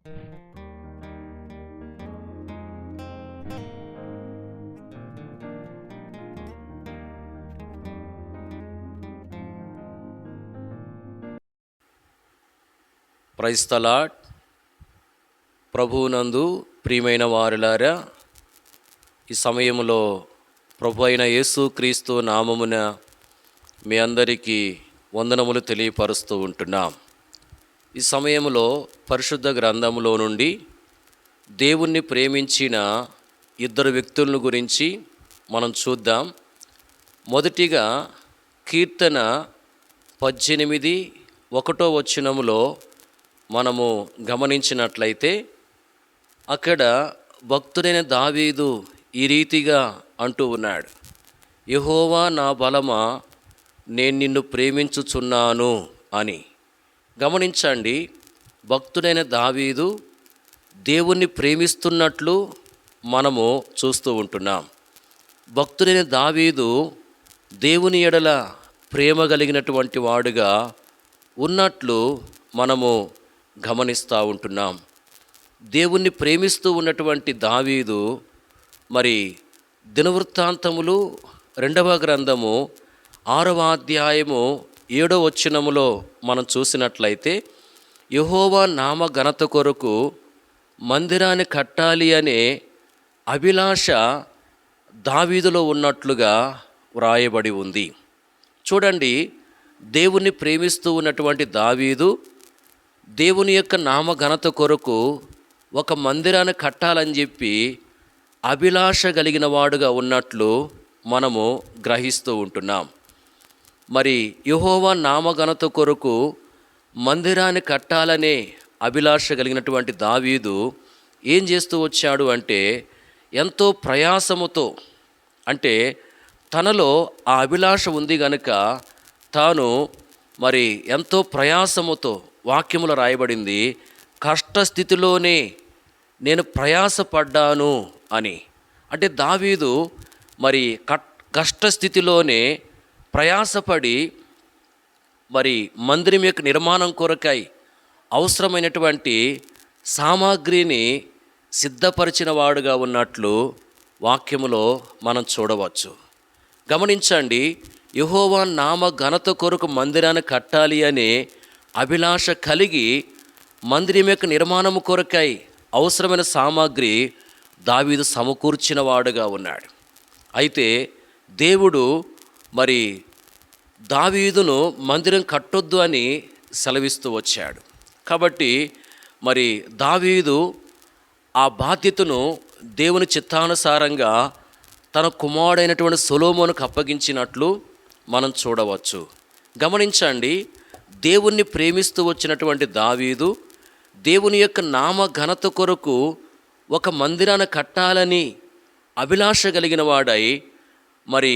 Praise the lord. ప్రభువునందు ప్రియమైన వారులారా, ఈ సమయంలో ప్రభు అయిన యేసుక్రీస్తు నామమున మీ అందరికీ వందనములు తెలియపరుస్తూ ఉంటున్నాం. ఈ సమయంలో పరిశుద్ధ గ్రంథములో నుండి దేవుణ్ణి ప్రేమించిన ఇద్దరు వ్యక్తులను గురించి మనం చూద్దాం. మొదటిగా కీర్తన 18:1 మనము గమనించినట్లయితే అక్కడ భక్తుడైన దావీదు ఈ రీతిగా అంటూ ఉన్నాడు: యెహోవా నా బలమా, నేను నిన్ను ప్రేమించుచున్నాను అని. గమనించండి, భక్తుడైన దావీదు దేవుణ్ణి ప్రేమిస్తున్నట్లు మనము చూస్తూ ఉంటున్నాం. భక్తుడైన దావీదు దేవుని ఎడల ప్రేమ కలిగినటువంటి వాడుగా ఉన్నట్లు మనము గమనిస్తూ ఉంటున్నాం. దేవుణ్ణి ప్రేమిస్తూ ఉన్నటువంటి దావీదు మరి దినవృత్తాంతములు 2వ గ్రంథము 6వ అధ్యాయము 7వ మనం చూసినట్లయితే, యెహోవా నామ ఘనత కొరకు మందిరాన్ని కట్టాలి అనే అభిలాష దావీదులో ఉన్నట్లుగా వ్రాయబడి ఉంది. చూడండి, దేవుణ్ణి ప్రేమిస్తూ ఉన్నటువంటి దావీదు దేవుని యొక్క నామ ఘనత కొరకు ఒక మందిరాన్ని కట్టాలని చెప్పి అభిలాష కలిగిన వాడుగా ఉన్నట్లు మనము గ్రహిస్తూ ఉంటున్నాం. మరి యెహోవా నామ ఘనత కొరకు మందిరాన్ని కట్టాలనే అభిలాష కలిగినటువంటి దావీదు ఏం చేస్తూ వచ్చాడు అంటే, ఎంతో ప్రయాసముతో, అంటే తనలో ఆ అభిలాష ఉంది గనుక తాను మరి ఎంతో ప్రయాసముతో, వాక్యములో రాయబడింది, కష్టస్థితిలోనే నేను ప్రయాసపడ్డాను అని. అంటే దావీదు మరి కష్టస్థితిలోనే ప్రయాసపడి మరి మందిరం యొక్క నిర్మాణం కొరకై అవసరమైనటువంటి సామాగ్రిని సిద్ధపరిచిన వాడుగా ఉన్నట్లు వాక్యములో మనం చూడవచ్చు. గమనించండి, యెహోవా నామ ఘనత కొరకు మందిరాన్ని కట్టాలి అనే అభిలాష కలిగి మందిరం యొక్క నిర్మాణము కొరకై అవసరమైన సామాగ్రి దావీదు సమకూర్చిన వాడుగా ఉన్నాడు. అయితే దేవుడు మరి దావీదును మందిరం కట్టొద్దు అని సెలవిస్తూ వచ్చాడు. కాబట్టి మరి దావీదు ఆ బాధ్యతను దేవుని చిత్తానుసారంగా తన కుమారుడైనటువంటి సొలొమోనుకు అప్పగించినట్లు మనం చూడవచ్చు. గమనించండి, దేవుణ్ణి ప్రేమిస్తూ వచ్చినటువంటి దావీదు దేవుని యొక్క నామ ఘనత కొరకు ఒక మందిరాన్ని కట్టాలని అభిలాష కలిగిన వాడై మరి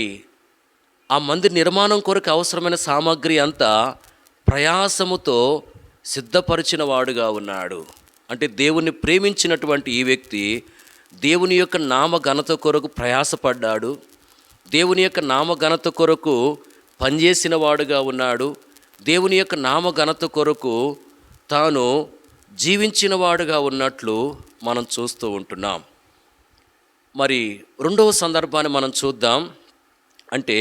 ఆ మందిర నిర్మాణం కొరకు అవసరమైన సామాగ్రి అంతా ప్రయాసముతో సిద్ధపరిచిన వాడుగా ఉన్నాడు. అంటే దేవుణ్ణి ప్రేమించినటువంటి ఈ వ్యక్తి దేవుని యొక్క నామ ఘనత కొరకు ప్రయాసపడ్డాడు, దేవుని యొక్క నామ ఘనత కొరకు పనిచేసిన వాడుగా ఉన్నాడు, దేవుని యొక్క నామ ఘనత కొరకు తాను జీవించిన వాడుగా ఉన్నట్లు మనం చూస్తూ ఉంటున్నాం. మరి రెండవ సందర్భాన్ని మనం చూద్దాం. అంటే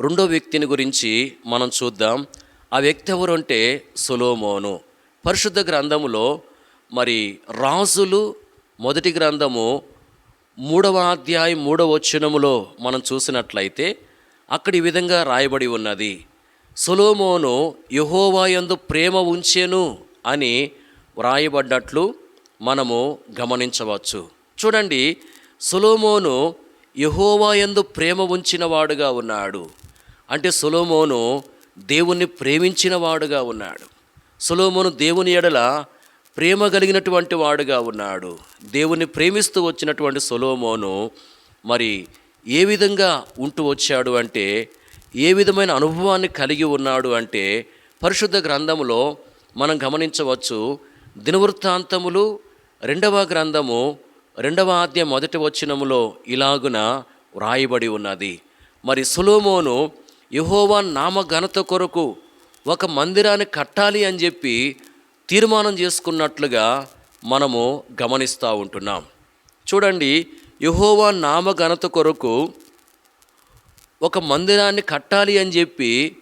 రెండో వ్యక్తిని గురించి మనం చూద్దాం. ఆ వ్యక్తి ఎవరు అంటే సొలొమోను. పరిశుద్ధ గ్రంథములో మరి రాజులు మొదటి గ్రంథము 3వ అధ్యాయం 3వ మనం చూసినట్లయితే అక్కడ ఈ విధంగా రాయబడి ఉన్నది: సొలొమోను యెహోవా యందు ప్రేమ ఉంచెను అని వ్రాయబడ్డట్లు మనము గమనించవచ్చు. చూడండి, సొలొమోను యెహోవా యందు ప్రేమ ఉంచిన వాడుగా ఉన్నాడు. అంటే సొలొమోను దేవుణ్ణి ప్రేమించిన వాడుగా ఉన్నాడు. సొలొమోను దేవుని ఎడల ప్రేమ కలిగినటువంటి వాడుగా ఉన్నాడు. దేవుణ్ణి ప్రేమిస్తూ వచ్చినటువంటి సొలొమోను మరి ఏ విధంగా ఉంటూ వచ్చాడు అంటే, ఏ విధమైన అనుభవాన్ని కలిగి ఉన్నాడు అంటే, పరిశుద్ధ గ్రంథములో మనం గమనించవచ్చు. దినవృత్తాంతములు 2వ గ్రంథము 2వ అధ్యాయం 1 ఇలాగున వ్రాయబడి ఉన్నది: మరి సొలొమోను యెహోవా నామ ఘనత కొరకు ఒక మందిరాన్ని కట్టాలి అని చెప్పి తీర్మానం చేసుకున్నట్లుగా మనము గమనిస్తూ ఉంటున్నాం. చూడండి, యెహోవా నామ ఘనత కొరకు ఒక మందిరాన్ని కట్టాలి అని చెప్పి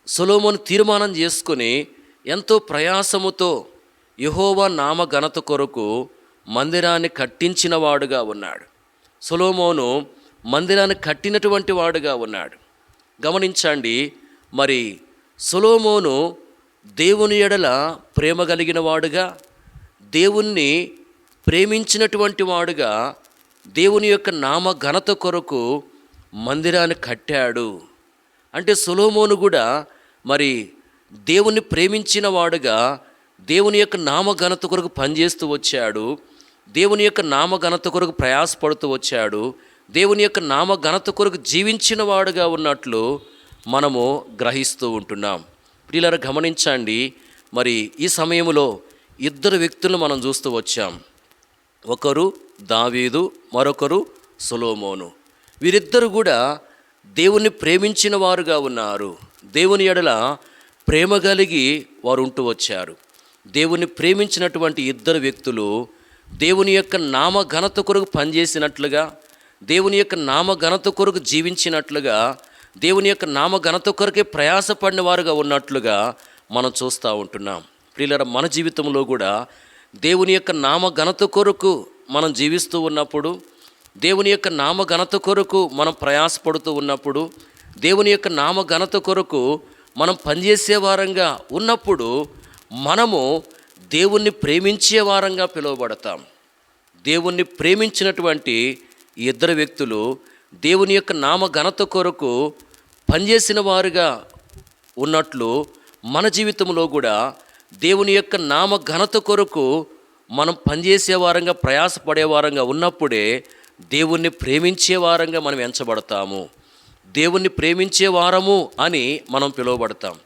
సొలొమోను తీర్మానం చేసుకుని ఎంతో ప్రయాసముతో యెహోవా నామ ఘనత కొరకు మందిరాన్ని కట్టించిన వాడుగా ఉన్నాడు. సొలొమోను మందిరాన్ని కట్టినటువంటి వాడుగా ఉన్నాడు. గమనించండి, మరి సొలొమోను దేవుని ఎడల ప్రేమ కలిగిన వాడుగా, దేవుణ్ణి ప్రేమించినటువంటి వాడుగా, దేవుని యొక్క నామ ఘనత కొరకు మందిరాన్ని కట్టాడు. అంటే సొలొమోను కూడా మరి దేవుని ప్రేమించిన వాడుగా దేవుని యొక్క నామ ఘనత కొరకు పనిచేస్తూ వచ్చాడు. దేవుని యొక్క నామ ఘనత కొరకు ప్రయాసపడుతూ వచ్చాడు. దేవుని యొక్క నామ ఘనత కొరకు జీవించిన వాడుగా ఉన్నట్లు మనము గ్రహిస్తూ ఉంటున్నాం. ప్రియులారా, గమనించండి, మరి ఈ సమయంలో ఇద్దరు వ్యక్తులను మనం చూస్తూ వచ్చాం. ఒకరు దావీదు, మరొకరు సొలొమోను. వీరిద్దరు కూడా దేవుణ్ణి ప్రేమించిన వారుగా ఉన్నారు. దేవుని ఎడల ప్రేమ కలిగి వారు ఉంటూ వచ్చారు. దేవుని ప్రేమించినటువంటి ఇద్దరు వ్యక్తులు దేవుని యొక్క నామ ఘనత కొరకు పనిచేసినట్లుగా, దేవుని యొక్క నామ ఘనత కొరకు జీవించినట్లుగా, దేవుని యొక్క నామ ఘనత కొరకే ప్రయాసపడిన వారుగా ఉన్నట్లుగా మనం చూస్తూ ఉంటున్నాం. ప్రియులారా, మన జీవితంలో కూడా దేవుని యొక్క నామ ఘనత కొరకు మనం జీవిస్తూ ఉన్నప్పుడు, దేవుని యొక్క నామ ఘనత కొరకు మనం ప్రయాసపడుతూ ఉన్నప్పుడు, దేవుని యొక్క నామ ఘనత కొరకు మనం పనిచేసే వారంగా ఉన్నప్పుడు మనము దేవుణ్ణి ప్రేమించే వారంగా పిలువబడతాం. దేవుణ్ణి ప్రేమించినటువంటి ఇద్దరు వ్యక్తులు దేవుని యొక్క నామ ఘనత కొరకు పనిచేసిన వారుగా ఉన్నట్లు మన జీవితంలో కూడా దేవుని యొక్క నామ ఘనత కొరకు మనం పనిచేసే వారంగా, ప్రయాసపడే వారంగా ఉన్నప్పుడే దేవుణ్ణి ప్రేమించే వారంగా మనం ఎంచబడతాము. దేవుణ్ణి ప్రేమించే వారము అని మనం పిలువబడతాం.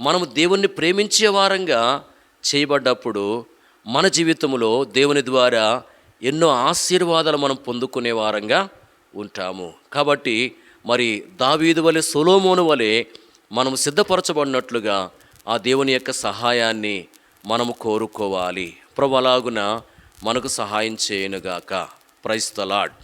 మనము దేవుణ్ణి ప్రేమించే వారంగా చేయబడ్డప్పుడు మన జీవితంలో దేవుని ద్వారా ఎన్నో ఆశీర్వాదాలు మనం పొందుకునే వారంగా ఉంటాము. కాబట్టి మరి దావీదు వలె, సొలొమోను వలె మనము సిద్ధపరచబడినట్లుగా ఆ దేవుని యొక్క సహాయాన్ని మనము కోరుకోవాలి. ప్రభువు అలాగున మనకు సహాయం చేయనుగాక. Praise the lord.